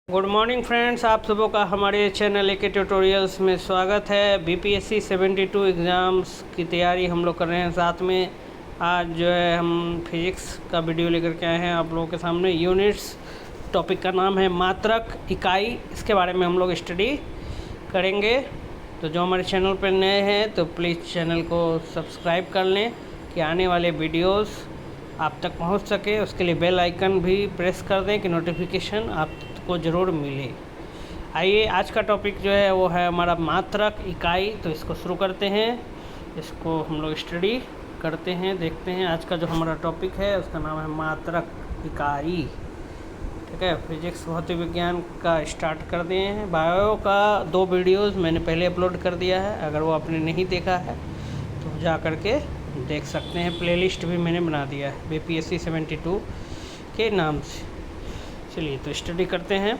Good morning friends, आप सबों का हमारे चैनल के ट्यूटोरियल्स में स्वागत है। बीपीएससी 72 एग्ज़ाम्स की तैयारी हम लोग कर रहे हैं। साथ में आज जो है हम फिज़िक्स का वीडियो लेकर के आए हैं आप लोगों के सामने। यूनिट्स टॉपिक का नाम है मात्रक, इकाई। इसके बारे में हम लोग स्टडी करेंगे। तो जो हमारे चैनल पर नए हैं तो प्लीज़ चैनल को सब्सक्राइब कर लें कि आने वाले वीडियोज़ आप तक पहुंच सके। उसके लिए बेल आइकन भी प्रेस कर दें कि नोटिफिकेशन आपको ज़रूर मिले। आइए, आज का टॉपिक जो है वो है हमारा मात्रक, इकाई। तो इसको शुरू करते हैं, इसको हम लोग स्टडी करते हैं, देखते हैं। आज का जो हमारा टॉपिक है उसका नाम है मात्रक, इकाई। ठीक है, फिजिक्स भौतिक विज्ञान का स्टार्ट कर दिए हैं। बायो का 2 वीडियोज़ मैंने पहले अपलोड कर दिया है। अगर वो आपने नहीं देखा है तो जा कर के देख सकते हैं। प्लेलिस्ट भी मैंने बना दिया है बीपीएससी 72 के नाम से। चलिए तो स्टडी करते हैं।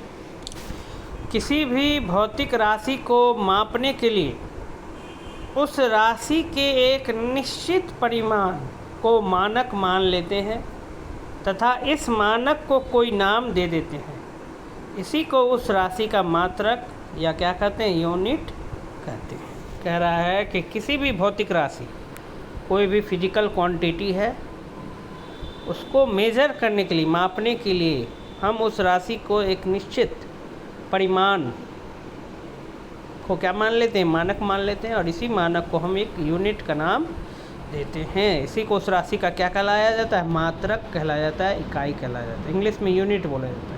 किसी भी भौतिक राशि को मापने के लिए उस राशि के एक निश्चित परिमाण को मानक मान लेते हैं तथा इस मानक को कोई नाम दे देते हैं। इसी को उस राशि का मात्रक या क्या कहते हैं, यूनिट कहते हैं। कह रहा है कि किसी भी भौतिक राशि, कोई भी फिजिकल क्वांटिटी है, उसको मेज़र करने के लिए, मापने के लिए हम उस राशि को एक निश्चित परिमाण को क्या मान लेते हैं, मानक मान लेते हैं। और इसी मानक को हम एक यूनिट का नाम देते हैं। इसी को उस राशि का क्या कहलाया जाता है, मात्रक कहलाया जाता है, इकाई कहलाया जाता है। इंग्लिश में यूनिट बोला जाता है।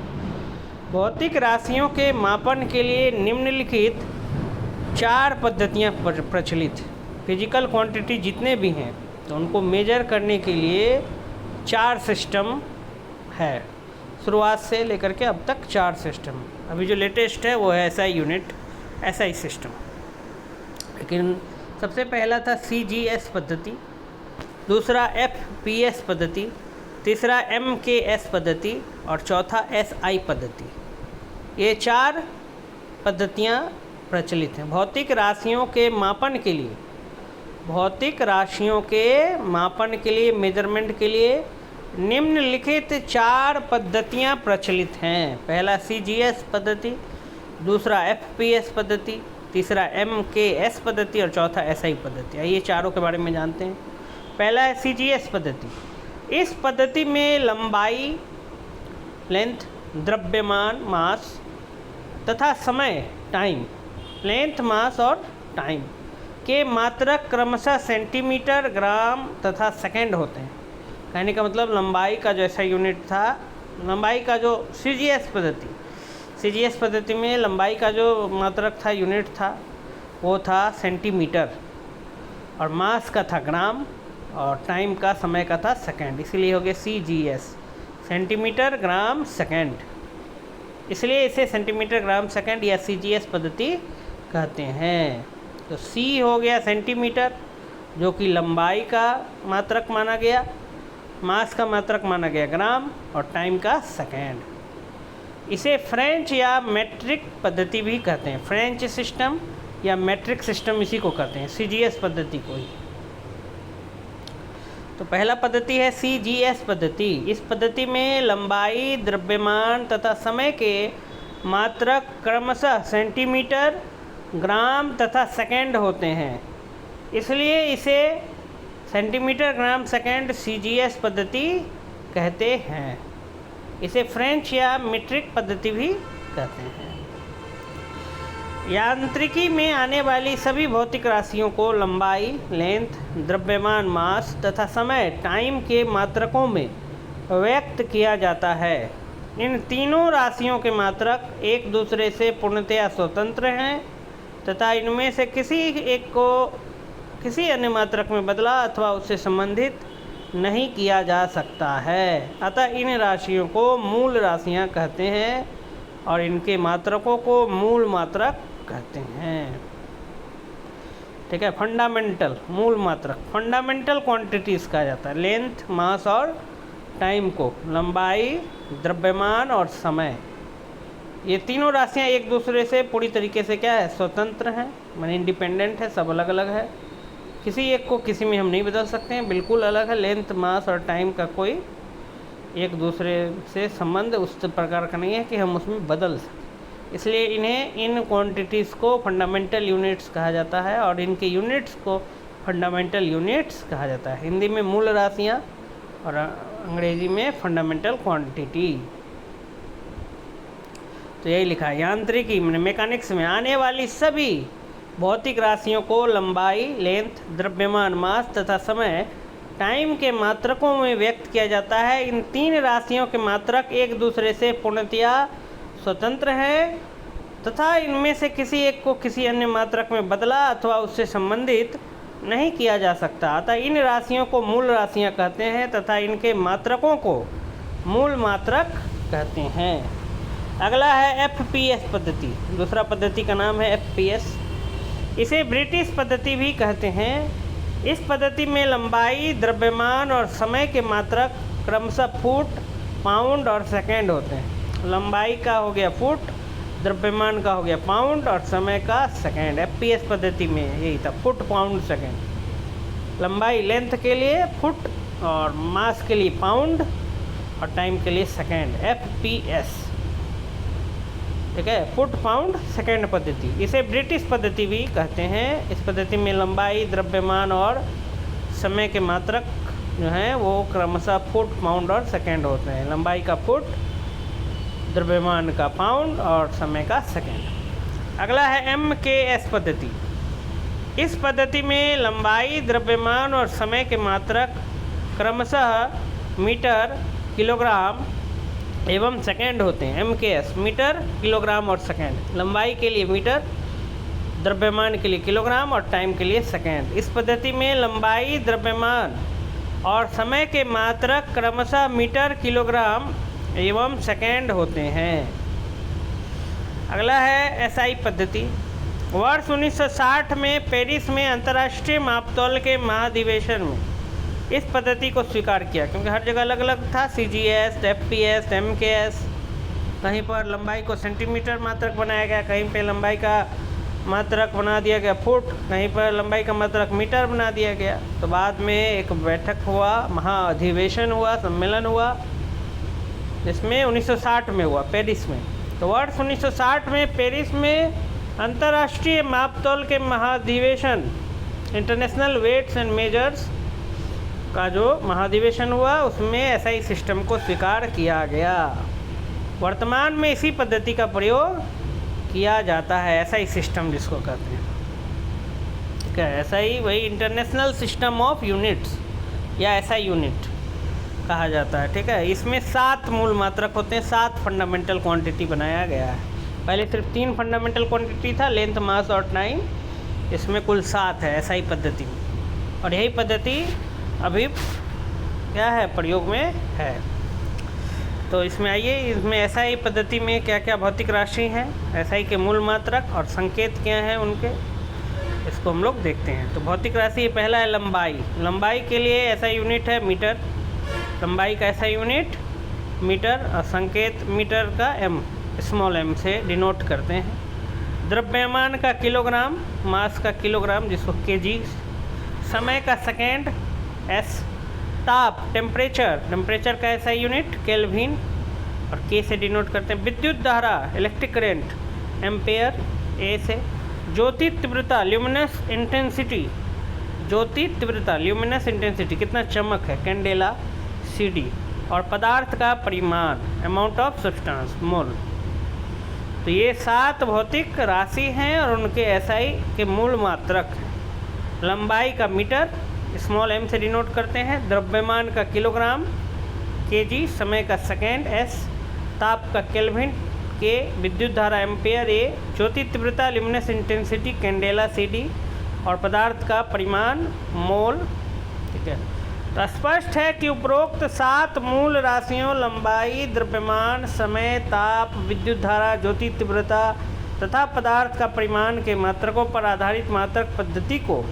भौतिक राशियों के मापन के लिए निम्नलिखित 4 पद्धतियाँ प्रचलित। फिजिकल क्वांटिटी जितने भी हैं तो उनको मेजर करने के लिए 4 सिस्टम है। शुरुआत से लेकर के अब तक 4 सिस्टम। अभी जो लेटेस्ट है वो है एसआई यूनिट, एसआई सिस्टम। लेकिन सबसे पहला था सीजीएस पद्धति, दूसरा एफपीएस पद्धति, तीसरा एमकेएस पद्धति और चौथा एसआई पद्धति। ये 4 पद्धतियाँ प्रचलित हैं भौतिक राशियों के मापन के लिए। भौतिक राशियों के मापन के लिए, मेजरमेंट के लिए निम्नलिखित 4 पद्धतियाँ प्रचलित हैं। पहला सीजीएस पद्धति, दूसरा एफपीएस पद्धति, तीसरा एमकेएस पद्धति और चौथा एसआई पद्धति। आइए चारों के बारे में जानते हैं। पहला है सीजीएस पद्धति। इस पद्धति में लंबाई, लेंथ, द्रव्यमान, मास तथा समय, टाइम, लेंथ, मास और टाइम के मात्रक क्रमशः सेंटीमीटर, ग्राम तथा सेकंड होते हैं। कहने का मतलब लंबाई का जो ऐसा यूनिट था, लंबाई का जो सीजीएस पद्धति में लंबाई का जो मात्रक था, यूनिट था, वो था सेंटीमीटर, और मास का था ग्राम, और टाइम का, समय का था सेकंड। इसीलिए हो गया सीजीएस, सेंटीमीटर, ग्राम, सेकंड। इसलिए इसे सेंटीमीटर, ग्राम, सेकंड या सीजीएस पद्धति कहते हैं। तो सी हो गया सेंटीमीटर, जो कि लंबाई का मात्रक माना गया, मास का मात्रक माना गया ग्राम, और टाइम का सेकेंड। इसे फ्रेंच या मेट्रिक पद्धति भी कहते हैं। फ्रेंच सिस्टम या मेट्रिक सिस्टम इसी को कहते हैं, सीजीएस पद्धति को ही। तो पहला पद्धति है सीजीएस पद्धति। इस पद्धति में लंबाई, द्रव्यमान तथा समय के मात्रक क्रमशः सेंटीमीटर, ग्राम तथा सेकंड होते हैं। इसलिए इसे सेंटीमीटर, ग्राम, सेकंड सीजीएस पद्धति कहते हैं। इसे फ्रेंच या मीट्रिक पद्धति भी कहते हैं। यांत्रिकी में आने वाली सभी भौतिक राशियों को लंबाई, लेंथ, द्रव्यमान, मास तथा समय, टाइम के मात्रकों में व्यक्त किया जाता है। इन तीनों राशियों के मात्रक एक दूसरे से पूर्णतया स्वतंत्र हैं तथा इनमें से किसी एक को किसी अन्य मात्रक में बदला अथवा उससे संबंधित नहीं किया जा सकता है। अतः इन राशियों को मूल राशियां कहते हैं और इनके मात्रकों को मूल मात्रक कहते हैं। ठीक है, फंडामेंटल, मूल मात्रक, फंडामेंटल क्वांटिटीज़ कहा जाता है। लेंथ, मास और टाइम को, लंबाई, द्रव्यमान और समय, ये तीनों राशियाँ एक दूसरे से पूरी तरीके से क्या है, स्वतंत्र हैं, माने इंडिपेंडेंट है, सब अलग अलग है। किसी एक को किसी में हम नहीं बदल सकते हैं, बिल्कुल अलग है। लेंथ, मास और टाइम का कोई एक दूसरे से संबंध उस प्रकार का नहीं है कि हम उसमें बदल सकें, इसलिए इन्हें इन क्वांटिटीज़ को फंडामेंटल यूनिट्स कहा जाता है और इनके यूनिट्स को फंडामेंटल यूनिट्स कहा जाता है। हिंदी में मूल राशियाँ और अंग्रेजी में फंडामेंटल क्वांटिटी। तो यही लिखा है। यांत्रिकी मैकेनिक्स में आने वाली सभी भौतिक राशियों को लंबाई, लेंथ, द्रव्यमान, मास तथा समय, टाइम के मात्रकों में व्यक्त किया जाता है। इन तीन राशियों के मात्रक एक दूसरे से पूर्णतया स्वतंत्र हैं तथा इनमें से किसी एक को किसी अन्य मात्रक में बदला अथवा उससे संबंधित नहीं किया जा सकता। अतः इन राशियों को मूल राशियां कहते हैं तथा इनके मात्रकों को मूल मात्रक कहते हैं। अगला है FPS पद्धति। दूसरा पद्धति का नाम है FPS। इसे ब्रिटिश पद्धति भी कहते हैं। इस पद्धति में लंबाई, द्रव्यमान और समय के मात्रक क्रमशः फुट, पाउंड और सेकंड होते हैं। लंबाई का हो गया फुट, द्रव्यमान का हो गया पाउंड और समय का सेकंड। FPS पद्धति में यही था, फुट, पाउंड, सेकंड। लंबाई लेंथ के लिए फुट और मास के लिए पाउंड और टाइम के लिए सेकंड। FPS, ठीक है, फुट, पाउंड, सेकंड पद्धति। इसे ब्रिटिश पद्धति भी कहते हैं। इस पद्धति में लंबाई, द्रव्यमान और समय के मात्रक जो हैं वो क्रमशः फुट, पाउंड और सेकंड होते हैं। लंबाई का फुट, द्रव्यमान का पाउंड और समय का सेकंड। अगला है MKS पद्धति। इस पद्धति में लंबाई, द्रव्यमान और समय के मात्रक क्रमशः मीटर, किलोग्राम एवं सेकंड होते हैं। MKS मीटर, किलोग्राम और सेकंड। लंबाई के लिए मीटर, द्रव्यमान के लिए किलोग्राम और टाइम के लिए सेकंड। इस पद्धति में लंबाई, द्रव्यमान और समय के मात्रक क्रमशः मीटर, किलोग्राम एवं सेकंड होते हैं। अगला है SI पद्धति। वर्ष 1960 में पेरिस में अंतर्राष्ट्रीय मापतौल के महाधिवेशन में इस पद्धति को स्वीकार किया, क्योंकि हर जगह अलग अलग था। CGS, FPS, MKS। कहीं पर लंबाई को सेंटीमीटर मात्रक बनाया गया, कहीं पे लंबाई का मात्रक बना दिया गया फुट, कहीं पर लंबाई का मात्रक मीटर बना दिया गया। तो बाद में एक बैठक हुआ, महाअधिवेशन हुआ, सम्मेलन हुआ, जिसमें 1960 में हुआ पेरिस में। तो वर्ष 1960 में पेरिस में अंतर्राष्ट्रीय मापतौल के महाधिवेशन, इंटरनेशनल वेट्स एंड मेजर्स का जो महाधिवेशन हुआ, उसमें SI सिस्टम को स्वीकार किया गया। वर्तमान में इसी पद्धति का प्रयोग किया जाता है, SI सिस्टम जिसको कहते हैं। ठीक है, SI वही इंटरनेशनल सिस्टम ऑफ यूनिट्स या SI यूनिट कहा जाता है। ठीक है, इसमें 7 मूल मात्रक होते हैं, 7 फंडामेंटल क्वांटिटी बनाया गया है। पहले सिर्फ 3 फंडामेंटल क्वांटिटी था, लेंथ, मास और टाइम। इसमें कुल 7 है SI पद्धति में, और यही पद्धति अभी क्या है, प्रयोग में है। तो इसमें आइए, इसमें SI पद्धति में क्या क्या भौतिक राशि हैं, SI के मूल मात्रक और संकेत क्या हैं उनके, इसको हम लोग देखते हैं। तो भौतिक राशि पहला है लंबाई। लंबाई के लिए SI यूनिट है मीटर। लंबाई का SI यूनिट मीटर और संकेत मीटर का M, स्मॉल m से डिनोट करते हैं। द्रव्यमान का किलोग्राम, मास का किलोग्राम जिसको kg, समय का सेकेंड S, ताप, टेम्परेचर का SI यूनिट केल्विन और K से डिनोट करते हैं। विद्युत धारा, इलेक्ट्रिक करंट, एम्पेयर, A से। ज्योति तीव्रता, ल्यूमिनस इंटेंसिटी, ज्योति तीव्रता, ल्यूमिनस इंटेंसिटी कितना चमक है, कैंडेला, CD। और पदार्थ का परिमाण, अमाउंट ऑफ सब्सटेंस, मोल। तो ये 7 भौतिक राशि हैं और उनके SI के मूल मात्रक हैं। लंबाई का मीटर, स्मॉल m से डिनोट करते हैं। द्रव्यमान का किलोग्राम, kg। समय का सेकेंड, S। ताप का केल्विन, K। विद्युत धारा एम्पेयर, A। ज्योति तीव्रता, ल्यूमिनस इंटेंसिटी, कैंडेला, CD। और पदार्थ का परिमाण, मोल। ठीक है, तो स्पष्ट है कि उपरोक्त 7 मूल राशियों लंबाई, द्रव्यमान, समय, ताप, विद्युत धारा, ज्योति तीव्रता तथा पदार्थ का परिमाण के मात्रकों पर आधारित मात्रक पद्धति को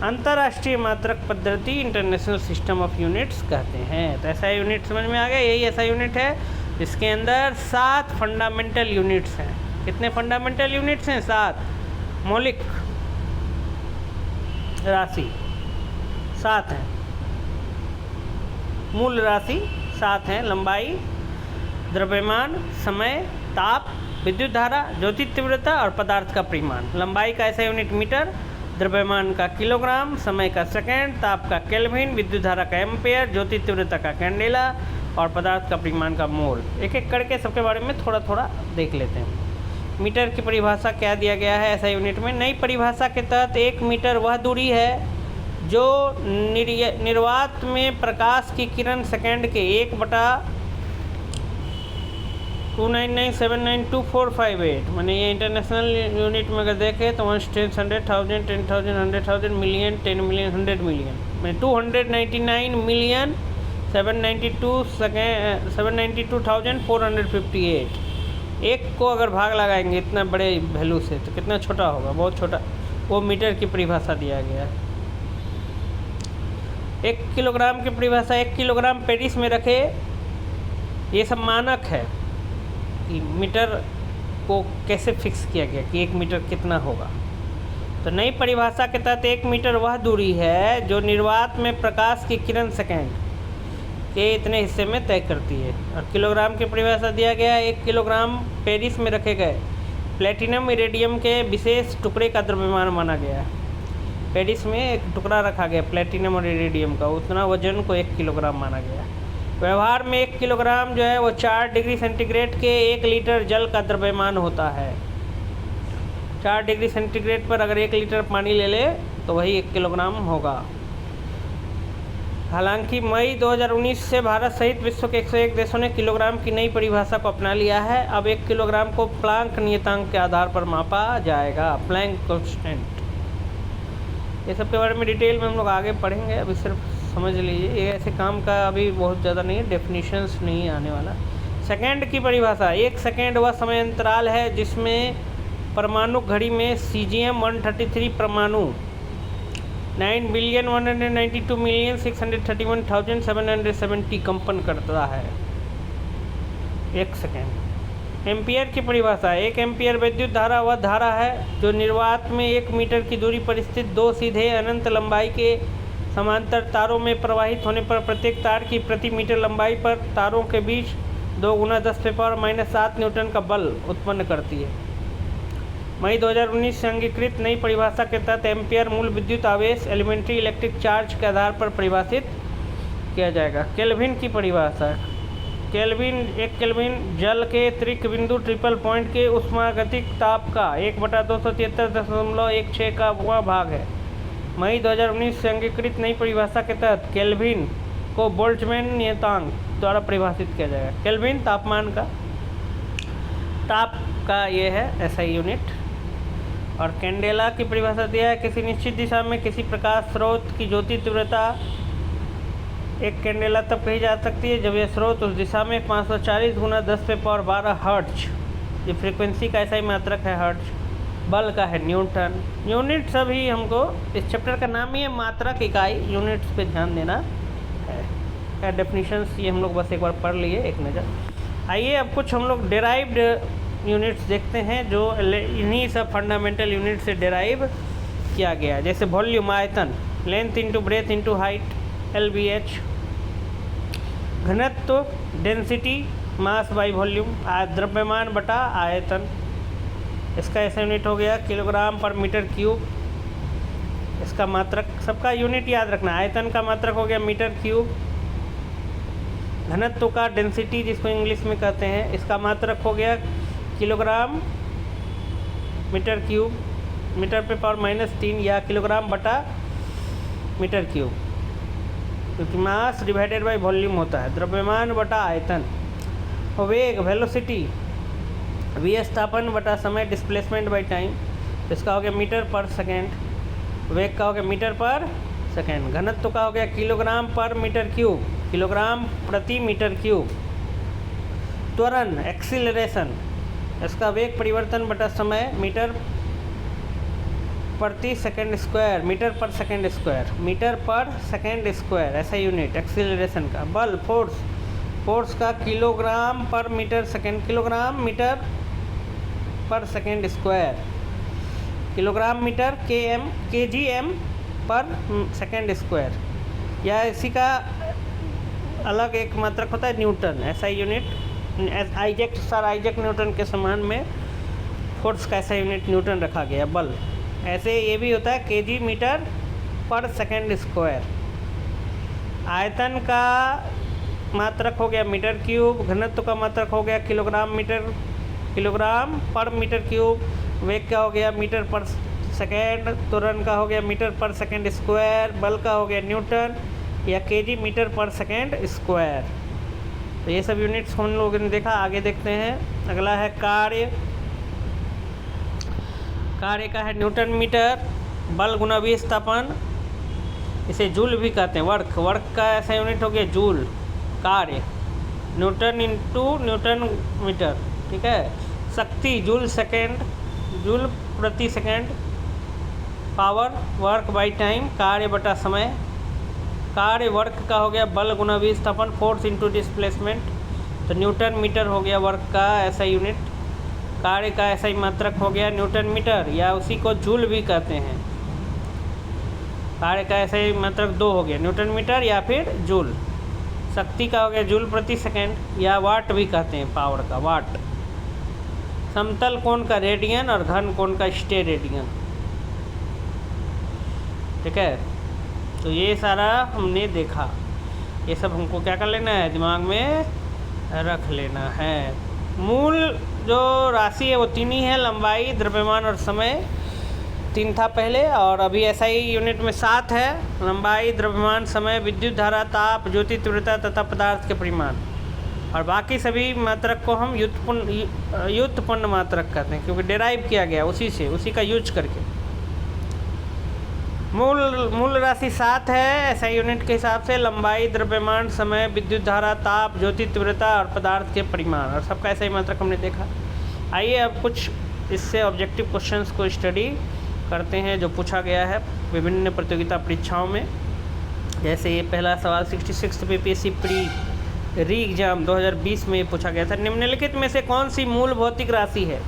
अंतर्राष्ट्रीय मात्रक पद्धति, इंटरनेशनल सिस्टम ऑफ यूनिट्स कहते हैं। तो SI यूनिट समझ में आ गया, यही SI यूनिट है जिसके अंदर 7 फंडामेंटल यूनिट्स हैं। कितने फंडामेंटल यूनिट्स हैं? 7। मौलिक राशि 7 है, मूल राशि 7 हैं। लंबाई, द्रव्यमान, समय, ताप, विद्युत धारा, ज्योति तीव्रता और पदार्थ का परिमाण। लंबाई का ऐसा यूनिट मीटर, द्रव्यमान का किलोग्राम, समय का सेकेंड, ताप का केल्विन, विद्युत धारा का एम्पेयर, ज्योति तीव्रता का कैंडेला और पदार्थ का परिमाण का मोल। एक एक करके सबके बारे में थोड़ा थोड़ा देख लेते हैं। मीटर की परिभाषा क्या दिया गया है ऐसा यूनिट में? नई परिभाषा के तहत 1 मीटर वह दूरी है जो निर्वात में प्रकाश की किरण सेकंड के 1/299,792,458 मैंने ये इंटरनेशनल यूनिट में अगर देखें तो 100,000, 10,000, 100,000 मिलियन, 10 मिलियन, 100 मिलियन में 299,792,458। एक को अगर भाग लगाएंगे इतना बड़े वैल्यू से तो कितना छोटा होगा, बहुत छोटा। वो मीटर की परिभाषा दिया गया है। 1 किलोग्राम की परिभाषा, 1 किलोग्राम पेरिस में रखे, ये सब मानक है कि मीटर को कैसे फिक्स किया गया कि 1 मीटर कितना होगा। तो नई परिभाषा के तहत 1 मीटर वह दूरी है जो निर्वात में प्रकाश की किरण सेकंड के इतने हिस्से में तय करती है। और किलोग्राम की परिभाषा दिया गया है, 1 किलोग्राम पेरिस में रखे गए प्लेटिनम इरेडियम के विशेष टुकड़े का द्रव्यमान माना गया है। पेरिस में एक टुकड़ा रखा गया प्लेटिनम और इरेडियम का, उतना वजन को 1 किलोग्राम माना गया। व्यवहार में 1 किलोग्राम जो है वो 4 डिग्री सेंटीग्रेड के 1 लीटर जल का द्रव्यमान होता है। 4 डिग्री सेंटीग्रेड पर अगर 1 लीटर पानी ले ले तो वही 1 किलोग्राम होगा। हालांकि मई 2019 से भारत सहित विश्व के 101 देशों ने किलोग्राम की नई परिभाषा को अपना लिया है। अब 1 किलोग्राम को प्लांक नियतांक के आधार पर मापा जाएगा, प्लैंक कांस्टेंट। ये सब के बारे में डिटेल में हम लोग आगे पढ़ेंगे, अभी सिर्फ समझ लीजिए। ये ऐसे काम का अभी बहुत ज़्यादा नहीं है, डेफिनेशंस नहीं आने वाला। सेकेंड की परिभाषा, 1 सेकेंड वह समय अंतराल है जिसमें परमाणु घड़ी में सीजियम 133 परमाणु 9,192,631,770 कंपन करता है। 1 सेकेंड। एम्पियर की परिभाषा, 1 एम्पियर विद्युत धारा वह धारा है जो निर्वात में 1 मीटर की दूरी पर स्थित 2 सीधे अनंत लंबाई के समांतर तारों में प्रवाहित होने पर प्रत्येक तार की प्रति मीटर लंबाई पर तारों के बीच 2 × 10⁻⁷ न्यूटन का बल उत्पन्न करती है। मई 2019 से अंगीकृत नई परिभाषा के तहत एम्पियर मूल विद्युत आवेश एलिमेंट्री इलेक्ट्रिक चार्ज के आधार पर परिभाषित किया जाएगा। केल्विन की परिभाषा, केल्विन 1 केल्विन जल के त्रिक बिंदु ट्रिपल पॉइंट के ऊष्मागतिक ताप का 1/273.16 का वह भाग है। मई 2019 से अंगीकृत नई परिभाषा के तहत केल्विन को बोल्ट्जमैन नियतांक द्वारा परिभाषित किया जाएगा। केल्विन तापमान का, ताप का ये है ऐसा यूनिट। और कैंडेला की परिभाषा दिया है, किसी निश्चित दिशा में किसी प्रकाश स्रोत की ज्योति तीव्रता एक कैंडेला तब कही जा सकती है जब यह स्रोत उस दिशा में 540 × 10⁻12 हर्ट्ज, ये फ्रीक्वेंसी का ऐसा ही मात्रक है हर्ट्ज। बल का है न्यूटन। यूनिट सभी हमको, इस चैप्टर का नाम ही है मात्रक इकाई, यूनिट्स पे ध्यान देना है। डेफिनेशंस ये हम लोग बस एक बार पढ़ लिए एक नज़र। आइए अब कुछ हम लोग डेराइव्ड यूनिट्स देखते हैं जो इन्हीं सब फंडामेंटल यूनिट से डेराइव किया गया है। जैसे वॉल्यूम, आयतन, length into breadth into height, LBH। घनत्व, डेंसिटी, मास बाई वॉल्यूम, द्रव्यमान बटा आयतन। इसका ऐसा यूनिट हो गया किलोग्राम पर मीटर क्यूब। इसका मात्रक, सबका यूनिट याद रखना। आयतन का मात्रक हो गया मीटर क्यूब। घनत्व का, डेंसिटी जिसको इंग्लिश में कहते हैं, इसका मात्रक हो गया किलोग्राम मीटर क्यूब, मीटर पे पावर -3 या किलोग्राम बटा मीटर क्यूब, क्योंकि मास डिवाइडेड बाय वॉल्यूम होता है। द्रव्यमान बटा आयतन। वेग, वेलोसिटी, विस्थापन बटा समय, डिस्प्लेसमेंट बाय टाइम, इसका हो गया मीटर पर सेकेंड। वेग का हो गया मीटर पर सेकेंड। घनत्व का हो गया किलोग्राम पर मीटर क्यूब, किलोग्राम प्रति मीटर क्यूब। त्वरण, एक्सीलरेशन, इसका वेग परिवर्तन बटा समय, मीटर प्रति सेकेंड स्क्वायर, मीटर पर सेकेंड स्क्वायर, मीटर पर सेकेंड स्क्वायर ऐसा यूनिट एक्सीलरेशन का। बल, फोर्स, फोर्स का किलोग्राम पर मीटर सेकेंड, किलोग्राम मीटर पर second square, kilogram metre KGM पर सेकेंड स्क्वायर। या इसी का अलग एक मात्रक होता है न्यूटन, ऐसा यूनिट सर आइजैक न्यूटन के समान में फोर्स का ऐसा यूनिट न्यूटन रखा गया, बल। ऐसे ये भी होता है केजी मीटर पर सेकेंड स्क्वायर। आयतन का मात्रक हो गया मीटर क्यूब, घनत्व का मात्रक हो गया किलोग्राम पर मीटर क्यूब, वेग का हो गया मीटर पर सेकेंड, त्वरण का हो गया मीटर पर सेकेंड स्क्वायर, बल का हो गया न्यूटन या केजी मीटर पर सेकेंड स्क्वायर। तो ये सब यूनिट्स हम लोगों ने देखा। आगे देखते हैं, अगला है कार्य। कार्य का है न्यूटन मीटर, बल गुना विस्थापन, इसे जूल भी कहते हैं। वर्क का ऐसा यूनिट हो गया जूल। कार्य न्यूटन इंटू न्यूटन मीटर, ठीक है। शक्ति जूल सेकेंड, जूल प्रति second. Power work by time, कार्य बटा समय। कार्य वर्क का हो गया बल गुना विस्थापन, फोर्स इंटू डिस्प्लेसमेंट। तो न्यूटन मीटर हो गया वर्क का ऐसा यूनिट। कार्य का ऐसा ही मात्रक हो गया न्यूटन मीटर, या उसी को जूल भी कहते हैं। कार्य का ऐसा ही मात्रक 2 हो गया, न्यूटन मीटर या फिर जूल। शक्ति का हो गया जूल प्रति सेकेंड, या वाट भी कहते हैं पावर का, वाट। समतल कोण का रेडियन और घन कोण का स्टेरेडियन, ठीक है। तो ये सारा हमने देखा, ये सब हमको क्या कर लेना है, दिमाग में रख लेना है। मूल जो राशि है वो 3 ही है, लंबाई, द्रव्यमान और समय। 3 था पहले, और अभी ऐसा ही यूनिट में 7 है, लंबाई, द्रव्यमान, समय, विद्युत धारा, ताप, ज्योति तीव्रता तथा पदार्थ के परिमाण। और बाकी सभी मात्रक को हम व्युत्पन्न मात्रक कहते हैं, क्योंकि डेराइव किया गया उसी से, उसी का यूज करके। मूल राशि 7 है ऐसा यूनिट के हिसाब से, लंबाई, द्रव्यमान, समय, विद्युत धारा, ताप, ज्योति तीव्रता और पदार्थ के परिमाण, और सबका ऐसा ही मात्रक हमने देखा। आइए अब कुछ इससे ऑब्जेक्टिव क्वेश्चंस को स्टडी करते हैं जो पूछा गया है विभिन्न प्रतियोगिता परीक्षाओं में। जैसे ये पहला सवाल 66 बीपीएससी प्री री एग्जाम 2020 में पूछा गया था। निम्नलिखित में से कौन सी मूल भौतिक राशि है?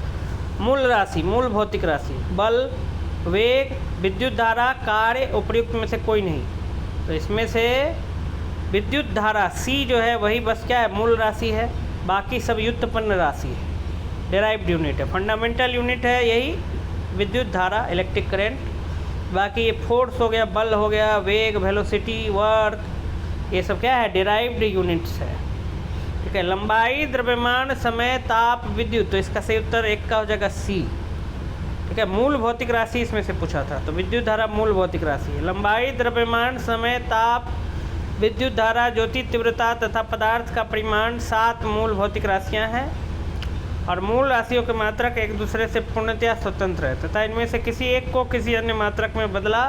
मूल भौतिक राशि, बल, वेग, विद्युत धारा, कार्य, उपर्युक्त में से कोई नहीं। तो इसमें से विद्युत धारा सी जो है वही बस क्या है, मूल राशि है। बाकी सब व्युत्पन्न राशि है, डेराइव्ड यूनिट है, फंडामेंटल यूनिट है यही विद्युत धारा, इलेक्ट्रिक करंट। बाकी ये फोर्स हो गया, बल हो गया, वेग, वेलोसिटी, वर्क, ये सब क्या है, डेराइव्ड यूनिट्स है, ठीक है। लंबाई, द्रव्यमान, समय, ताप, विद्युत, तो इसका सही उत्तर 1 का हो जाएगा सी, ठीक है। मूल भौतिक राशि इसमें से पूछा था, तो विद्युत धारा मूल भौतिक राशि है। लंबाई, द्रव्यमान, समय, ताप, विद्युत धारा, ज्योति तीव्रता तथा पदार्थ का परिमाण 7 मूल भौतिक राशियाँ हैं, और मूल राशियों के मात्रक एक दूसरे से पूर्णतया स्वतंत्र है तथा इनमें से किसी एक को किसी अन्य मात्रक में बदला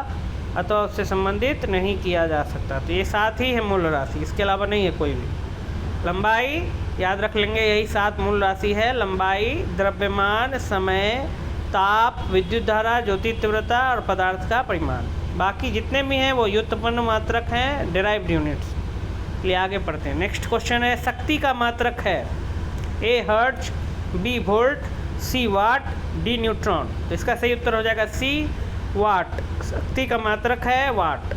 अथवा उससे संबंधित नहीं किया जा सकता। तो ये 7 ही है मूल राशि, इसके अलावा नहीं है कोई भी। लंबाई याद रख लेंगे, यही 7 मूल राशि है, लंबाई, द्रव्यमान, समय, ताप, विद्युत धारा, ज्योति तीव्रता और पदार्थ का परिमाण। बाकी जितने भी हैं वो व्युत्पन्न मात्रक हैं, डेराइव्ड यूनिट्स। लिए आगे पढ़ते हैं। नेक्स्ट क्वेश्चन है, शक्ति का मात्रक है ए हर्ट्ज, बी वोल्ट, सी वाट, डी न्यूट्रॉन। तो इसका सही उत्तर हो जाएगा सी वाट। शक्ति का मात्रक है वाट।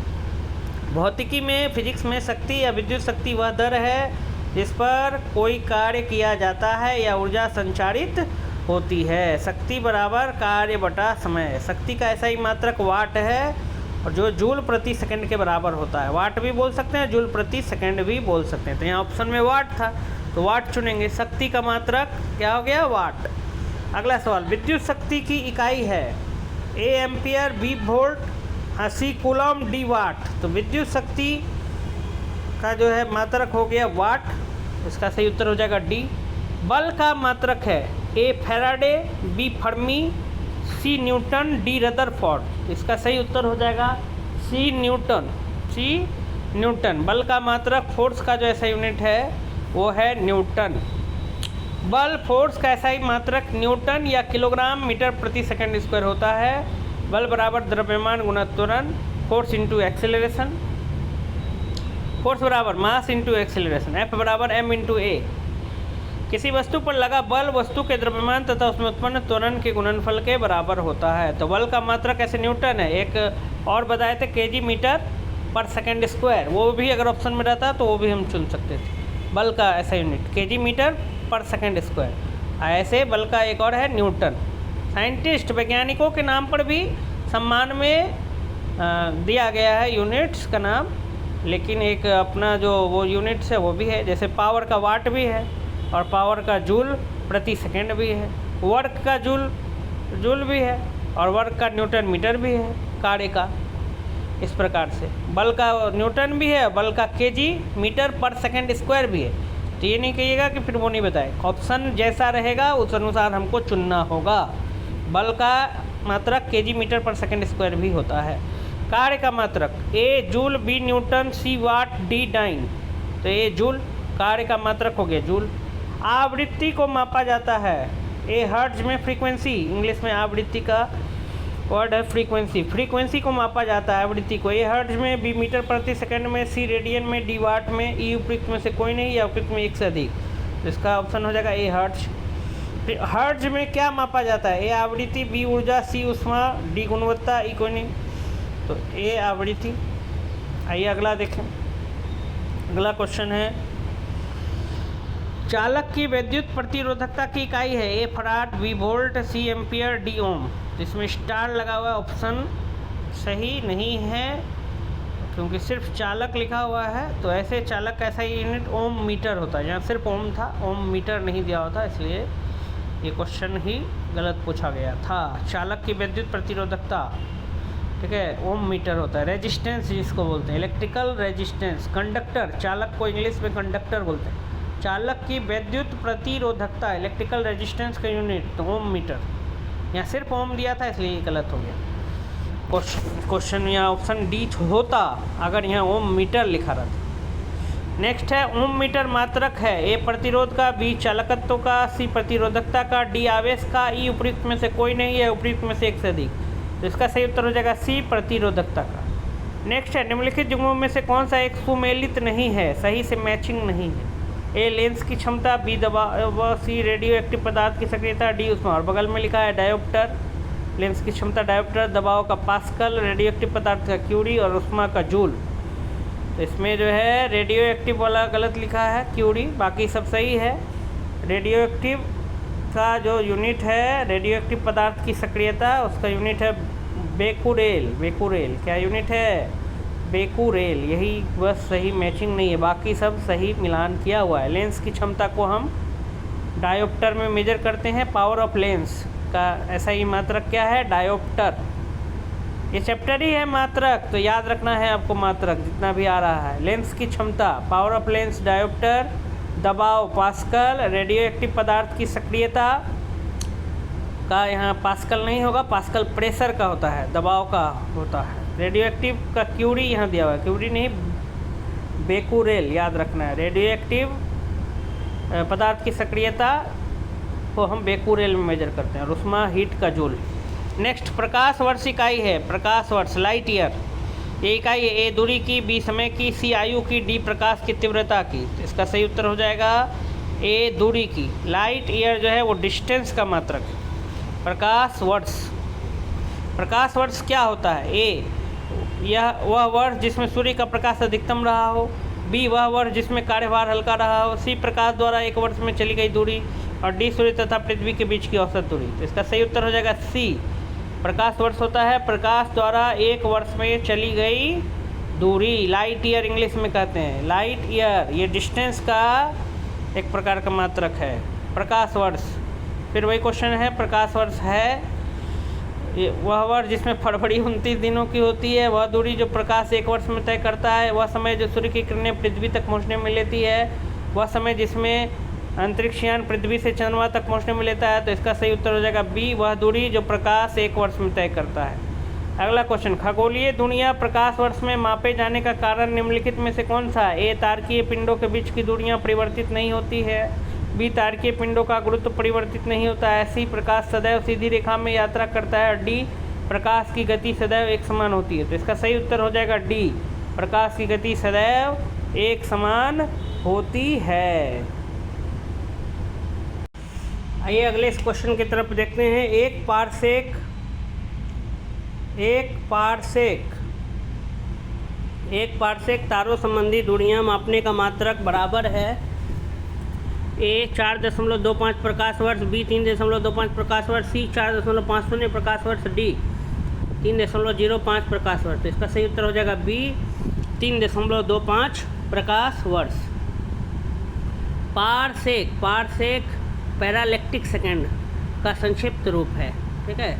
भौतिकी में, फिजिक्स में शक्ति या विद्युत शक्ति वह दर है जिस पर कोई कार्य किया जाता है या ऊर्जा संचारित होती है। शक्ति बराबर कार्य बटा समय। शक्ति का ऐसा ही मात्रक वाट है, और जो जूल प्रति सेकंड के बराबर होता है। वाट भी बोल सकते हैं, जूल प्रति सेकंड भी बोल सकते हैं। तो यहाँ ऑप्शन में वाट था तो वाट चुनेंगे। शक्ति का मात्रक क्या हो गया, वाट। अगला सवाल, विद्युत शक्ति की इकाई है A ampere, B volt, C coulomb, D watt. तो विद्युत शक्ति का जो है मात्रक हो गया वाट, इसका सही उत्तर हो जाएगा डी। बल का मात्रक है ए फैराडे, बी फर्मी, सी न्यूटन, डी रदरफोर्ड। इसका सही उत्तर हो जाएगा सी न्यूटन। बल का मात्रक, फोर्स का जो ऐसा यूनिट है वो है न्यूटन। बल, फोर्स का ऐसा ही मात्रक न्यूटन या किलोग्राम मीटर प्रति सेकंड स्क्वायर होता है। बल बराबर द्रव्यमान गुना त्वरण, फोर्स इंटू एक्सेलरेशन। फोर्स बराबर मास इंटू एक्सेलरेशन, एफ बराबर एम इंटू ए। किसी वस्तु पर लगा बल वस्तु के द्रव्यमान तथा उसमें उत्पन्न त्वरण के गुणनफल के बराबर होता है। तो बल का मात्रक ऐसे न्यूटन है। एक और बताए थे केजी मीटर पर सेकेंड स्क्वायर, वो भी अगर ऑप्शन में रहता तो वो भी हम चुन सकते थे। बल का ऐसा यूनिट केजी मीटर पर सेकेंड स्क्वायर। ऐसे बल का एक और है न्यूटन। साइंटिस्ट वैज्ञानिकों के नाम पर भी सम्मान में दिया गया है यूनिट्स का नाम, लेकिन एक अपना जो वो यूनिट्स है वो भी है, जैसे पावर का वाट भी है और पावर का जूल प्रति सेकंड भी है, वर्क का जूल भी है और वर्क का न्यूटन मीटर भी है कार्य का। इस प्रकार से बल का न्यूटन भी है, बल का केजी मीटर पर सेकंड स्क्वायर भी है। तो ये नहीं कहिएगा कि फिर वो नहीं बताए, ऑप्शन जैसा रहेगा उस अनुसार हमको चुनना होगा। बल का मात्रक केजी मीटर पर सेकंड स्क्वायर भी होता है। कार्य का मात्रक ए जूल, बी न्यूटन, सी वाट, डी डाइन। तो ये जूल कार्य का मात्रक हो गया जूल। आवृत्ति को मापा जाता है ए हर्ट्ज में, फ्रीक्वेंसी इंग्लिश में आवृत्ति का वर्ड है फ्रीक्वेंसी। फ्रीक्वेंसी को मापा जाता है आवृत्ति को ए हर्ट्ज में, बी मीटर प्रति सेकंड में, सी रेडियन में, डी वाट में, ई उपयुक्त में से कोई नहीं या उपयुक्त में एक से अधिक। तो इसका ऑप्शन हो जाएगा ए हर्ट्ज। फिर हर्ट्ज में क्या मापा जाता है, ए आवृत्ति, बी ऊर्जा, सी ऊष्मा, डी गुणवत्ता, ई कोई नहीं। तो ए आवृत्ति। आइए अगला देखें। अगला क्वेश्चन है चालक की विद्युत प्रतिरोधकता की इकाई है ए फराड, बी वोल्ट, सी एम्पियर, डी ओम। तो इसमें स्टार लगा हुआ ऑप्शन सही नहीं है क्योंकि सिर्फ चालक लिखा हुआ है। तो ऐसे चालक का ऐसा यूनिट ओम मीटर होता है, यहाँ सिर्फ ओम था, ओम मीटर नहीं दिया होता, इसलिए ये क्वेश्चन ही गलत पूछा गया था। चालक की विद्युत प्रतिरोधकता, ठीक है, ओम मीटर होता है। रेजिस्टेंस जिसको बोलते हैं, इलेक्ट्रिकल रेजिस्टेंस। कंडक्टर, चालक को इंग्लिश में कंडक्टर बोलते हैं। चालक की विद्युत प्रतिरोधकता, इलेक्ट्रिकल रेजिस्टेंस का यूनिट, तो ओम मीटर। यहाँ सिर्फ ओम दिया था इसलिए ये गलत हो गया क्वेश्चन। यहाँ ऑप्शन डी होता अगर यहाँ ओम मीटर लिखा रहता। नेक्स्ट है ओम मीटर मात्रक है ए प्रतिरोध का, बी चालकत्व का, सी प्रतिरोधकता का, डी आवेश का, ई उपयुक्त में से कोई नहीं है, उपयुक्त में से एक से अधिक। तो इसका सही उत्तर हो जाएगा सी प्रतिरोधकता का। नेक्स्ट है निम्नलिखित जुमलों में से कौन सा एक सुमेलित नहीं है, सही से मैचिंग नहीं है। ए लेंस की क्षमता, बी दबाव, सी रेडियो एक्टिव पदार्थ की सक्रियता, डी ऊष्मा। और बगल में लिखा है डायोप्टर। लेंस की क्षमता डायोप्टर, दबाव का पास्कल, रेडियो एक्टिव पदार्थ का क्यूरी और ऊष्मा का जूल। तो इसमें जो है रेडियो एक्टिव वाला गलत लिखा है क्यूरी, बाकी सब सही है। रेडियो एक्टिव का जो यूनिट है, रेडियो एक्टिव पदार्थ की सक्रियता, उसका यूनिट है बेकुरेल। बेकुरेल क्या यूनिट है, बेकुरेल। यही बस सही मैचिंग नहीं है, बाकी सब सही मिलान किया हुआ है। लेंस की क्षमता को हम डायोप्टर में मेजर करते हैं। पावर ऑफ लेंस का ऐसा ही मात्रक क्या है, डायोप्टर। ये चैप्टर ही है मात्रक, तो याद रखना है आपको मात्रक जितना भी आ रहा है। लेंस की क्षमता, पावर ऑफ लेंस डायोप्टर, दबाव पास्कल, रेडियो एक्टिव पदार्थ की सक्रियता का यहाँ पास्कल नहीं होगा, पास्कल प्रेशर का होता है, दबाव का होता है। रेडियो एक्टिव का क्यूरी यहाँ दिया हुआ है, क्यूरी नहीं बेकुरेल याद रखना है। रेडियो एक्टिव पदार्थ की सक्रियता को हम बेकुरेल में मेजर करते हैं। ऊष्मा हीट का जूल। नेक्स्ट प्रकाश वर्ष इकाई है, प्रकाश वर्ष लाइट ईयर। ये इकाई है ए दूरी की, बी समय की, सी आयु की, डी प्रकाश की तीव्रता की। तो इसका सही उत्तर हो जाएगा ए दूरी की। लाइट ईयर जो है वो डिस्टेंस का मात्रक है। प्रकाश वर्ष, प्रकाश वर्ष क्या होता है, ए यह वह वर्ष जिसमें सूर्य का प्रकाश अधिकतम रहा हो, बी वह वर्ष जिसमें कार्यभार हल्का रहा हो, सी प्रकाश द्वारा एक वर्ष में चली गई दूरी और डी सूर्य तथा पृथ्वी के बीच की औसत दूरी। तो इसका सही उत्तर हो जाएगा सी। प्रकाश वर्ष होता है प्रकाश द्वारा एक वर्ष में चली गई दूरी, लाइट ईयर इंग्लिश में कहते हैं। लाइट ईयर ये डिस्टेंस का एक प्रकार का मात्रक है, प्रकाश वर्ष। फिर वही क्वेश्चन है, प्रकाश वर्ष है ये वह वर्ष जिसमें फरवरी 29 दिनों की होती है, वह दूरी जो प्रकाश एक वर्ष में तय करता है, वह समय जो सूर्य की किरणें पृथ्वी तक पहुंचने में लेती है, वह समय जिसमें अंतरिक्षयान पृथ्वी से चंद्रमा तक पहुंचने में लेता है। तो इसका सही उत्तर हो जाएगा बी, वह दूरी जो प्रकाश एक वर्ष में तय करता है। अगला क्वेश्चन, खगोलीय दुनिया प्रकाश वर्ष में मापे जाने का कारण निम्नलिखित में से कौन सा है। ए तारकीय पिंडों के बीच की दूरियाँ परिवर्तित नहीं होती है, बी तारकीय पिंडों का गुरुत्व परिवर्तित नहीं होता है, सी प्रकाश सदैव सीधी रेखा में यात्रा करता है और डी प्रकाश की गति सदैव एक समान होती है। तो इसका सही उत्तर हो जाएगा डी, प्रकाश की गति सदैव एक समान होती है। आइए अगले इस क्वेश्चन की तरफ देखते हैं। एक पारसेक एक पारसेक तारों संबंधी दूरियां मापने का मात्रक बराबर है ए 4.25 प्रकाश वर्ष, बी 3.25 प्रकाश वर्ष, सी 4.50 प्रकाश वर्ष, डी 3.05 प्रकाश वर्ष। तो इसका सही उत्तर हो जाएगा बी 3.25 प्रकाश वर्ष। पारसेक पैरालैक्टिक सेकेंड का संक्षिप्त रूप है। ठीक है,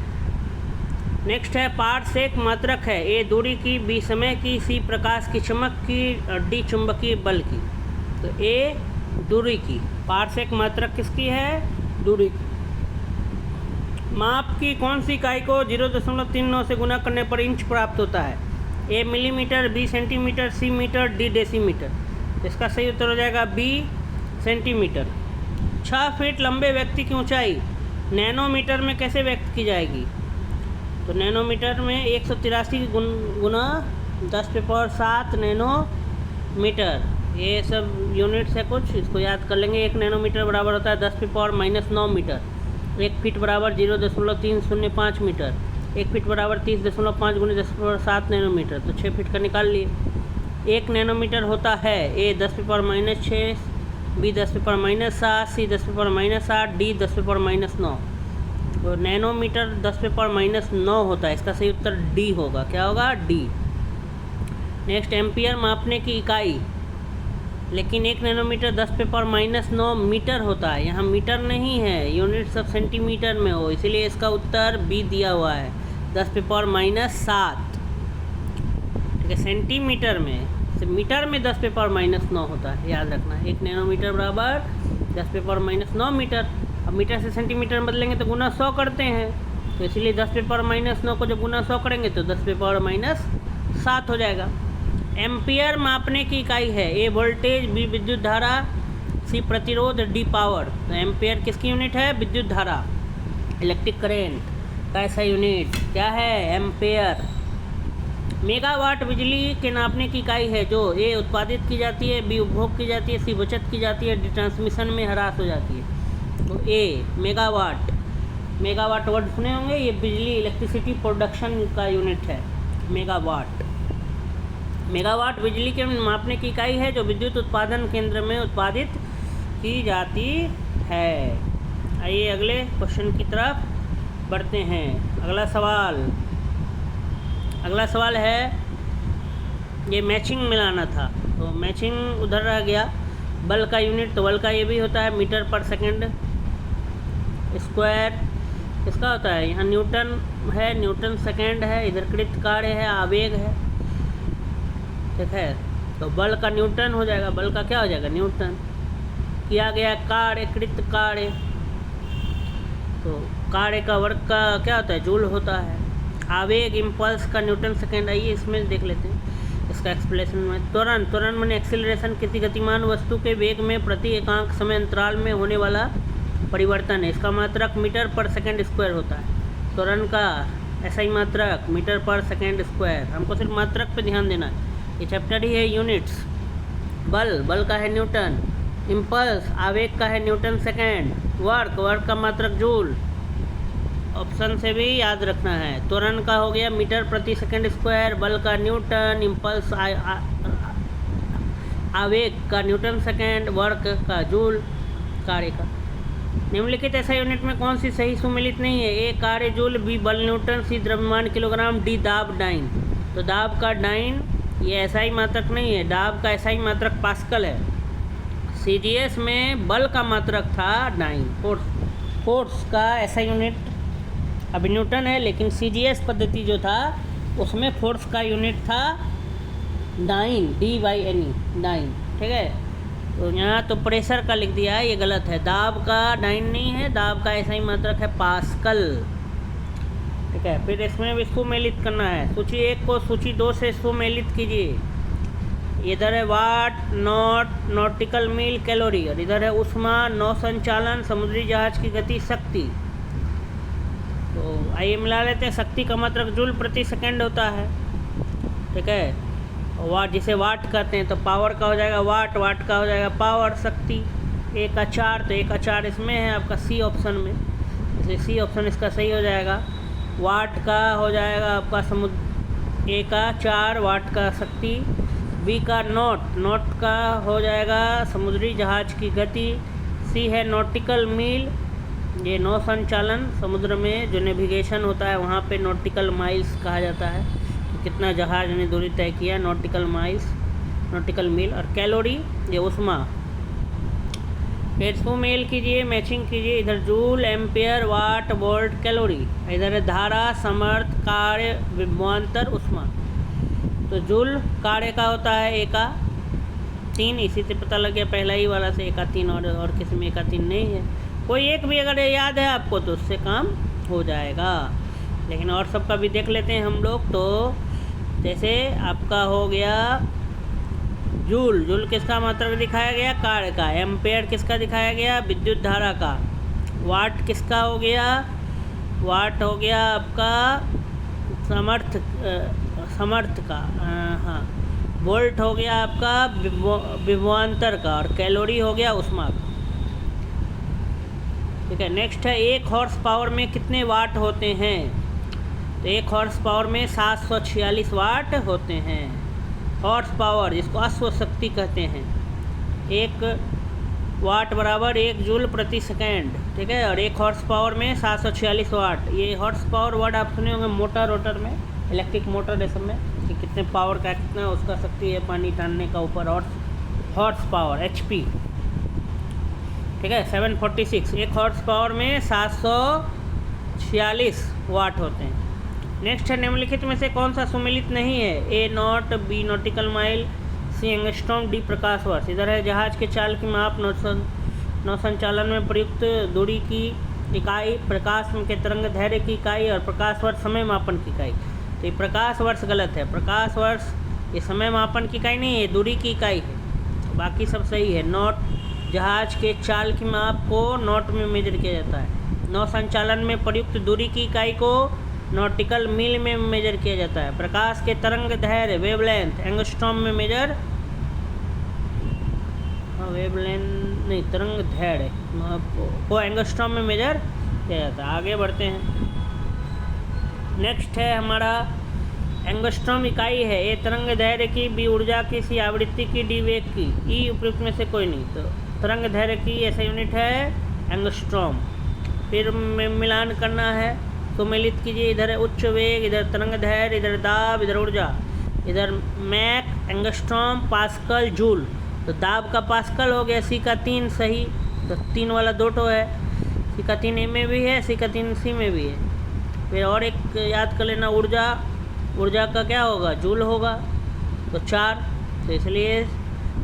नेक्स्ट है पारसेक मात्रक है ए दूरी की, बी समय की, सी प्रकाश की चमक की, डी चुंबकीय बल की। तो ए दूरी की, पारसेक मात्रक किसकी है? दूरी की। माप की कौन सी इकाई को 0.39 से गुना करने पर इंच प्राप्त होता है? ए मिलीमीटर, बी सेंटीमीटर, सी मीटर, डी डेसीमीटर। इसका सही उत्तर हो जाएगा बी सेंटीमीटर। 6 फीट लंबे व्यक्ति की ऊंचाई नैनोमीटर में कैसे व्यक्त की जाएगी? तो नैनोमीटर में 183 गुना 10⁻7 नैनोमीटर, ये सब यूनिट्स है कुछ, इसको याद कर लेंगे। 1 नैनोमीटर बराबर होता है 10⁻−9 मीटर। 1 फीट बराबर 0.305 मीटर। 1 फीट बराबर 30.5 × 10⁻7 नैनोमीटर। तो 6 फीट का निकाल लिए। 1 नैनोमीटर होता है ए 10⁻6, बी 10⁻7, सी 10⁻8, डी 10⁻9। तो नैनोमीटर 10⁻9 होता है। इसका सही उत्तर डी होगा। क्या होगा? डी। नेक्स्ट, एम्पियर मापने की इकाई, लेकिन 1 नैनोमीटर 10⁻9 मीटर होता है। यहाँ मीटर नहीं है, यूनिट सब सेंटीमीटर में हो, इसीलिए इसका उत्तर बी दिया हुआ है 10⁻7। ठीक है, सेंटीमीटर में, मीटर में 10⁻9 होता है, याद रखना। 1 नैनोमीटर बराबर 10⁻9 मीटर। अब मीटर से सेंटीमीटर बदलेंगे तो गुना 100 करते हैं, तो इसलिए 10⁻9 को जब गुना 100 करेंगे तो 10⁻7 हो जाएगा। एम्पियर मापने की इकाई है ए वोल्टेज, बी विद्युत धारा, सी प्रतिरोध, डी पावर। तो एम्पियर किसकी यूनिट है? विद्युत धारा, इलेक्ट्रिक करेंट का ऐसा यूनिट क्या है? एम्पियर। मेगावाट बिजली के नापने की इकाई है जो ए उत्पादित की जाती है, बी उपभोग की जाती है, सी बचत की जाती है, डी ट्रांसमिशन में ह्रास हो जाती है। तो ए मेगावाट वर्ड सुने होंगे, ये बिजली इलेक्ट्रिसिटी प्रोडक्शन का यूनिट है मेगावाट बिजली के मापने की इकाई है जो विद्युत उत्पादन केंद्र में उत्पादित की जाती है। आइए अगले क्वेश्चन की तरफ बढ़ते हैं। अगला सवाल है, ये मैचिंग मिलाना था, तो मैचिंग उधर रह गया। बल का यूनिट, तो बल का ये भी होता है मीटर पर सेकंड स्क्वायर। इसका होता है, यहाँ न्यूटन है, न्यूटन सेकंड है, इधर कृत कार्य है, आवेग है। ठीक है, तो बल का न्यूटन हो जाएगा, बल का क्या हो जाएगा? न्यूटन। किया गया कार्य, कृत कार्य, तो कार्य का वर्ग का क्या होता है? जूल होता है। आवेग, इम्पल्स का न्यूटन सेकंड। आइए इसमें देख लेते हैं इसका एक्सप्लेनेशन में। त्वरण माने एक्सीलरेशन, किसी गतिमान वस्तु के वेग में प्रति एकांक समय अंतराल में होने वाला परिवर्तन है। इसका मात्रक मीटर पर सेकंड स्क्वायर होता है। त्वरण का SI मात्रक मीटर पर सेकंड स्क्वायर। हमको सिर्फ मात्रक पे ध्यान देना है, ये चैप्टर ही है यूनिट्स। बल का है न्यूटन, इम्पल्स आवेग का है न्यूटन सेकंड, वर्क का मात्रक जूल, ऑप्शन से भी याद रखना है। त्वरण का हो गया मीटर प्रति सेकंड स्क्वायर, बल का न्यूटन, इम्पल्स आवेग का न्यूटन सेकंड, वर्क का जूल, कार्य का। निम्नलिखित ऐसा यूनिट में कौन सी सही सुमेलित नहीं है? ए कार्य जूल, बी बल न्यूटन, सी द्रव्यमान किलोग्राम, डी दाब डाइन। तो दाब का डाइन ये SI मात्रक नहीं है, दाब का SI मात्रक पास्कल है। CGS में बल का मात्रक था डाइन, फोर्स का SI यूनिट अभी न्यूटन है, लेकिन CGS पद्धति जो था उसमें फोर्स का यूनिट था डाइन, D/N डाइन। ठीक है, तो यहाँ तो प्रेशर का लिख दिया है, ये गलत है। दाब का डाइन नहीं है, दाब का SI मात्रक है पास्कल। ठीक है, फिर इसमें भी सुमेलित करना है। सूची 1 को सूची 2 से सुमेलित कीजिए। इधर है वाट, नॉट, नॉटिकल मील, कैलोरी, और इधर है उष्मा, नौ संचालन, समुद्री जहाज की गति, शक्ति। तो आइए मिला लेते हैं। शक्ति का मात्रक जूल प्रति सेकंड होता है। ठीक है, वाट जिसे वाट कहते हैं, तो पावर का हो जाएगा वाट का हो जाएगा पावर, शक्ति। 1 का 4, तो 1 का 4 इसमें है आपका सी ऑप्शन में, इसलिए सी ऑप्शन इसका सही हो जाएगा। वाट का हो जाएगा आपका 1 का 4 वाट का शक्ति, बी का नॉट का हो जाएगा समुद्री जहाज की गति। सी है नॉटिकल मील, ये नौ संचालन, समुद्र में जो नेविगेशन होता है वहाँ पे नॉटिकल माइल्स कहा जाता है, तो कितना जहाज ने दूरी तय किया, नॉटिकल मील। और कैलोरी ये उष्मा। फिर सुमेल कीजिए, मैचिंग कीजिए, इधर जूल, एम्पेयर, वाट, वोल्ट, कैलोरी, इधर है धारा, समर्थ, कार्य, विभवांतर, उष्मा। तो जूल कार्य का होता है एका 3, इसी से पता लग गया पहला ही वाला से एका 3, और किसी में एका 3 नहीं है। कोई एक भी अगर याद है आपको तो उससे काम हो जाएगा, लेकिन और सबका भी देख लेते हैं हम लोग। तो जैसे आपका हो गया जूल किसका मात्रक दिखाया गया, कार्य का। एम्पेयर किसका दिखाया गया, विद्युत धारा का। वाट किसका हो गया, वाट हो गया आपका समर्थ का, हाँ। वोल्ट हो गया आपका विभवांतर का, और कैलोरी हो गया उष्मा का। ठीक है, नेक्स्ट है 1 हॉर्स पावर में कितने वाट होते हैं। तो 1 हॉर्स पावर में 746 वाट होते हैं। हॉर्स पावर जिसको अश्व शक्ति कहते हैं, 1 वाट बराबर 1 जूल प्रति सेकेंड। ठीक है, और 1 हॉर्स पावर में 746 वाट। ये हॉर्स पावर वर्ड आप सुने होंगे मोटर रोटर में, इलेक्ट्रिक मोटर ये सब में, कि कितने पावर का, कितना उसका शक्ति है पानी टानने का ऊपर, हॉर्स पावर HP। ठीक है, 746। 1 हॉर्स पावर में 746 वाट होते हैं। नेक्स्ट है निम्नलिखित में से कौन सा सुमेलित नहीं है। A not, B nautical mile, C angstrom, D प्रकाश वर्ष। इधर है जहाज के चाल की माप, नौसंचालन में प्रयुक्त दूरी की इकाई, प्रकाश के तरंग धैर्य की इकाई, और प्रकाश वर्ष समय मापन की इकाई। तो ये प्रकाश वर्ष गलत है, प्रकाश वर्ष ये समय मापन की इकाई नहीं है, दूरी की इकाई है। बाकी सब सही है। नॉट जहाज के चाल की माप को नॉट में मेजर किया जाता है। नौसंचालन में प्रयुक्त दूरी की इकाई को नॉटिकल मील में मेजर किया जाता है। प्रकाश के तरंग धैर्य वेवलेंथ एंगस्ट्रॉम में मेजर, वेवलेंथ नहीं, तरंग धैर्य को एंगस्ट्रॉम में मेजर किया जाता है। आगे बढ़ते हैं। नेक्स्ट है हमारा एंगस्ट्रॉम इकाई है। ए तरंग धैर्य की, बी ऊर्जा की, सी आवृत्ति की, डी वेग की, ई उपयुक्त में से कोई नहीं। तो तरंग धैर्य की ऐसा यूनिट है एंगस्ट्रॉम। फिर मिलान करना है, सुमेलित कीजिए। इधर है उच्च वेग, इधर तरंग धैर्य, इधर दाब, इधर ऊर्जा, इधर मैक, एंगस्ट्रॉम, पास्कल, जूल। तो दाब का पास्कल हो गया, सी का 3 सही, तो 3 वाला 2 है। सी का 3 ए में भी है, सी का 3 सी में भी है। फिर और एक याद कर लेना, ऊर्जा का क्या होगा, जूल होगा, तो 4। तो इसलिए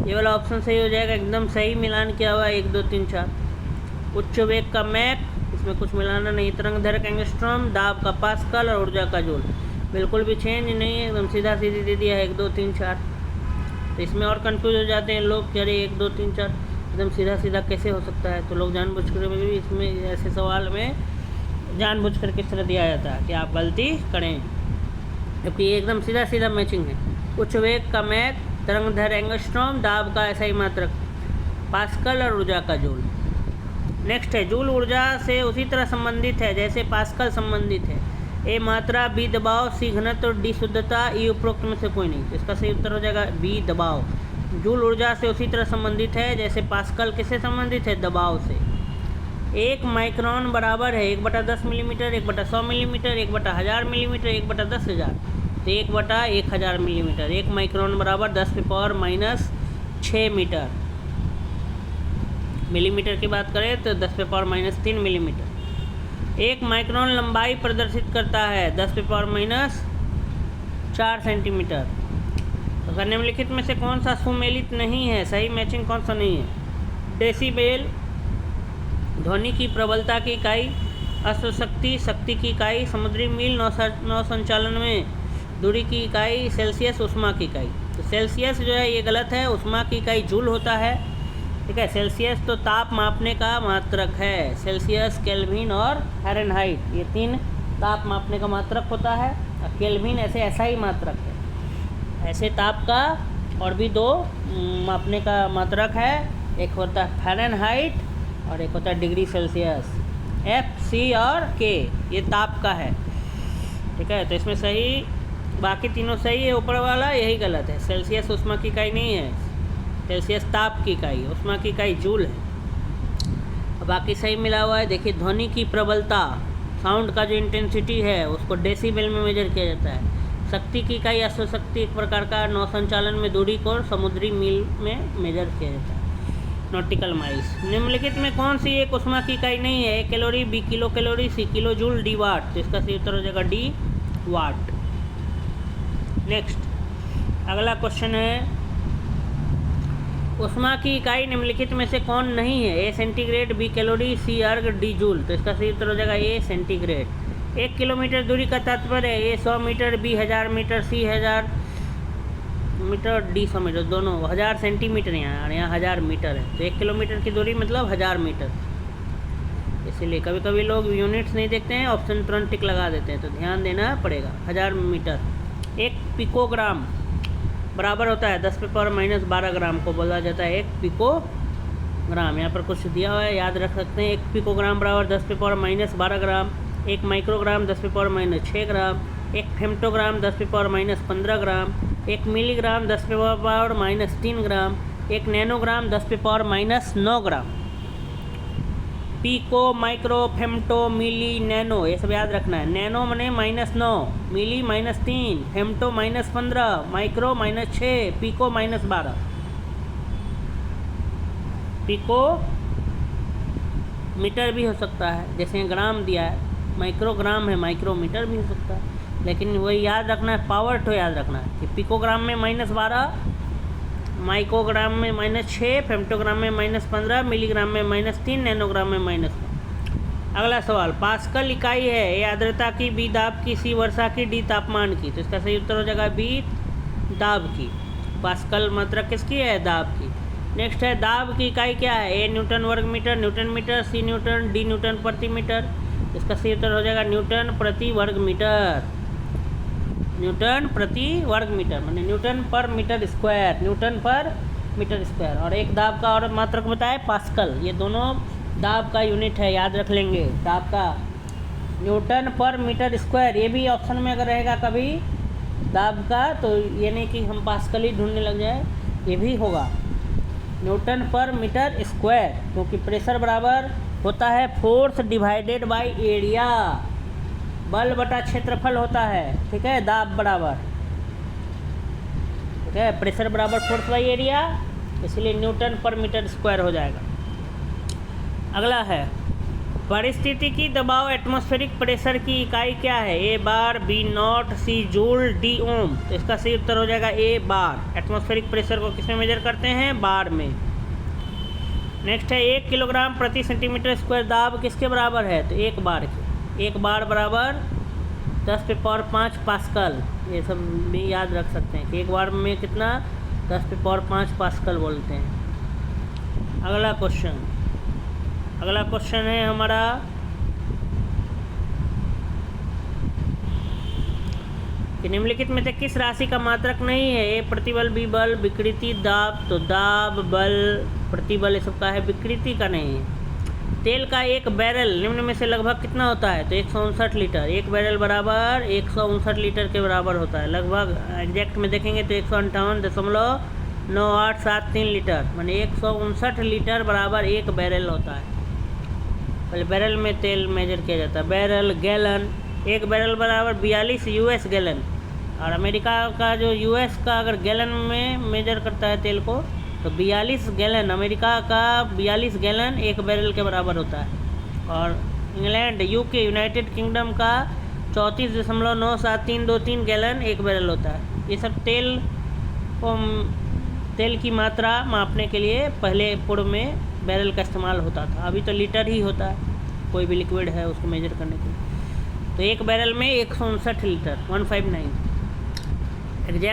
ये वाला ऑप्शन सही हो जाएगा, एकदम सही मिलान किया हुआ है, 1 2 3 4। उच्च वेग का मैक, इसमें कुछ मिलाना नहीं। तरंग धैर्य का एंगस्ट्रॉम, दाब का पास्कल, और ऊर्जा का जूल। बिल्कुल भी चेंज नहीं है, एकदम सीधा सीधी दे दिया है 1 2 3 4। तो इसमें और कंफ्यूज हो जाते हैं लोग कि अरे 1 2 3 4 एकदम सीधा सीधा कैसे हो सकता है। तो लोग जानबूझकर भी इसमें ऐसे सवाल में जानबूझकर किस तरह दिया जाता है कि आप गलती करें, जबकि ये एकदम सीधा सीधा मैचिंग है। उच्च वेग का मैक, तरंग धैर्य एंगस्ट्रॉम, दाब का ऐसा ही मात्रक पास्कल, और ऊर्जा का जूल। नेक्स्ट है जूल ऊर्जा से उसी तरह संबंधित है जैसे पास्कल संबंधित है। ए मात्रा, बी दबाव, सी घनत्व, और डी शुद्धता, ई उपरोक्त में से कोई नहीं। तो इसका सही उत्तर हो जाएगा बी दबाव। जूल ऊर्जा से उसी तरह संबंधित है जैसे पास्कल किससे संबंधित है, दबाव से। 1 माइक्रोन बराबर है 1/10 मिलीमीटर, 1/100 मिलीमीटर, 1/1000 मिलीमीटर, 1/10,000। तो 1/1000 मिलीमीटर। 1 माइक्रोन बराबर 10⁻⁻6 मीटर। मिलीमीटर की बात करें तो 10⁻⁻3 मिलीमीटर। 1 माइक्रोन लंबाई प्रदर्शित करता है 10⁻⁴ सेंटीमीटर। तो निम्नलिखित में से कौन सा सुमेलित नहीं है, सही मैचिंग कौन सा नहीं है। डेसीबेल ध्वनि की प्रबलता की इकाई, अश्वशक्ति शक्ति की इकाई, समुद्री मील नौ संचालन में दूरी की इकाई, सेल्सियस उष्मा की इकाई। तो सेल्सियस जो है ये गलत है, उष्मा की इकाई जूल होता है। ठीक है, सेल्सियस तो ताप मापने का मात्रक है। सेल्सियस, केल्विन और फ़ारेनहाइट ये 3 ताप मापने का मात्रक होता है, और केल्विन ऐसा ही मात्रक है। ऐसे ताप का और भी 2 मापने का मात्रक है, एक होता है फ़ारेनहाइट और एक होता है डिग्री सेल्सियस। F, C और K ये ताप का है। ठीक है, तो इसमें सही बाकी तीनों सही है, ऊपर वाला यही गलत है। सेल्सियस ऊष्मा की इकाई नहीं है, सेल्सियस ताप की इकाई, ऊष्मा की इकाई जूल है। बाकी सही मिला हुआ है। देखिए ध्वनि की प्रबलता, साउंड का जो इंटेंसिटी है उसको डेसीबल में मेजर किया जाता है। शक्ति की इकाई अश्वशक्ति एक प्रकार का नौ संचालन में दूरी को समुद्री मील में मेजर किया जाता है, नॉटिकल माइल्स। निम्नलिखित में कौन सी एक ऊष्मा की इकाई नहीं है? ए कैलोरी, बी किलो कैलोरी, सी किलो जूल, डी वाट। तो इसका सही उत्तर हो जाएगा डी वाट। नेक्स्ट अगला क्वेश्चन है, ऊष्मा की इकाई निम्नलिखित में से कौन नहीं है? ए सेंटीग्रेड, बी कैलोरी, सी अर्ग, डी जूल। तो इसका सही उत्तर हो जाएगा ए सेंटीग्रेड। 1 किलोमीटर दूरी का तात्पर्य है ए 100 मीटर, बी 1000 मीटर, सी 1000 मीटर, डी 100 मीटर, दोनों 1000 सेंटीमीटर यहाँ 1000 मीटर है। तो 1 किलोमीटर की दूरी मतलब 1000 मीटर। इसीलिए कभी कभी लोग यूनिट्स नहीं देखते हैं, ऑप्शन तुरंत टिक लगा देते हैं, तो ध्यान देना पड़ेगा। 1000 मीटर। 1 पिकोग्राम बराबर होता है 10⁻⁻12 ग्राम को बोला जाता है 1 पिकोग्राम। यहाँ पर कुछ दिया हुआ है, याद रख सकते हैं। 1 पिकोग्राम बराबर 10⁻⁻12 gram. 1 microgram 10⁻⁻6 gram. 1 femtogram 10⁻⁻15 gram. 1 milligram 10⁻⁻3 gram. 1 nanogram 10⁻⁻9 gram. Pico, micro, femto, milli, nano, ये सब याद रखना है। नैनो मने -9, milli -3, femto -15, micro -6, pico -12। Pico metre भी हो सकता है, जैसे ग्राम दिया है, माइक्रोग्राम है, माइक्रोमीटर भी हो सकता है। लेकिन वही याद रखना है, पावर तो याद रखना है कि पिकोग्राम में -12, माइक्रोग्राम में -6, फेम्टोग्राम में -15, मिलीग्राम में -3, नैनोग्राम में -9। अगला सवाल, पास्कल इकाई है ए आर्द्रता की, बी दाब की, सी वर्षा की, डी तापमान की। तो इसका सही उत्तर हो जाएगा बी दाब की। पास्कल मात्रक किसकी है? दाब की। नेक्स्ट है, दाब की इकाई क्या है? ए न्यूटन वर्ग मीटर, न्यूटन मीटर, सी न्यूटन, डी न्यूटन प्रति मीटर। इसका सही उत्तर हो जाएगा न्यूटन प्रति वर्ग मीटर। न्यूटन प्रति वर्ग मीटर माने न्यूटन पर मीटर स्क्वायर, न्यूटन पर मीटर स्क्वायर। और एक दाब का और मात्रक बताए पास्कल, ये दोनों दाब का यूनिट है, याद रख लेंगे। दाब का न्यूटन पर मीटर स्क्वायर, ये भी ऑप्शन में अगर रहेगा कभी दाब का, तो ये नहीं कि हम पास्कल ही ढूंढने लग जाए, ये भी होगा न्यूटन पर मीटर स्क्वायर, क्योंकि प्रेशर बराबर होता है फोर्स डिवाइडेड बाय एरिया, बल बटा क्षेत्रफल होता है। ठीक है, दाब बराबर, ठीक है, प्रेशर बराबर फोर्स बाई एरिया, इसलिए न्यूटन पर मीटर स्क्वायर हो जाएगा। अगला है, परिस्थितिकी दबाव एटमॉस्फेरिक प्रेशर की इकाई क्या है? A bar, B knot, C joule, D ohm. तो इसका सही उत्तर हो जाएगा ए बार। एटमॉस्फेरिक प्रेशर को किसमें मेजर करते हैं? बार में। नेक्स्ट है, 1 किलोग्राम प्रति सेंटीमीटर स्क्वायर दाब किसके बराबर है? तो 1 बार के। 1 बार बराबर 10⁵ पास्कल। ये सब भी याद रख सकते हैं कि 1 बार में कितना? 10⁵ पास्कल बोलते हैं। अगला क्वेश्चन है हमारा, कि निम्नलिखित में से किस राशि का मात्रक नहीं है? ए प्रतिबल, बी बल, विकृति, दाब। तो दाब, बल, प्रतिबल ये सब का है, विकृति का नहीं है। तेल का एक बैरल निम्न में से लगभग कितना होता है? तो 159 लीटर। एक बैरल बराबर 159 लीटर के बराबर होता है। लगभग एग्जैक्ट में देखेंगे तो 158.9873 लीटर, माने 159 लीटर बराबर एक बैरल होता है। पहले बैरल में तेल मेजर किया जाता है, बैरल, गैलन। एक बैरल बराबर 42 US गैलन। और अमेरिका का जो US का अगर गैलन में मेजर करता है तेल को, तो 42 गैलन, अमेरिका का 42 गैलन एक बैरल के बराबर होता है। और इंग्लैंड, UK, यूनाइटेड किंगडम का 34.97323 गैलन एक बैरल होता है। ये सब तेल की मात्रा मापने के लिए पहले पूर्व में बैरल का इस्तेमाल होता था, अभी तो लीटर ही होता है, कोई भी लिक्विड है उसको मेजर करने के लिए। तो एक बैरल में 159 लीटर, 159 एग्जैक्ट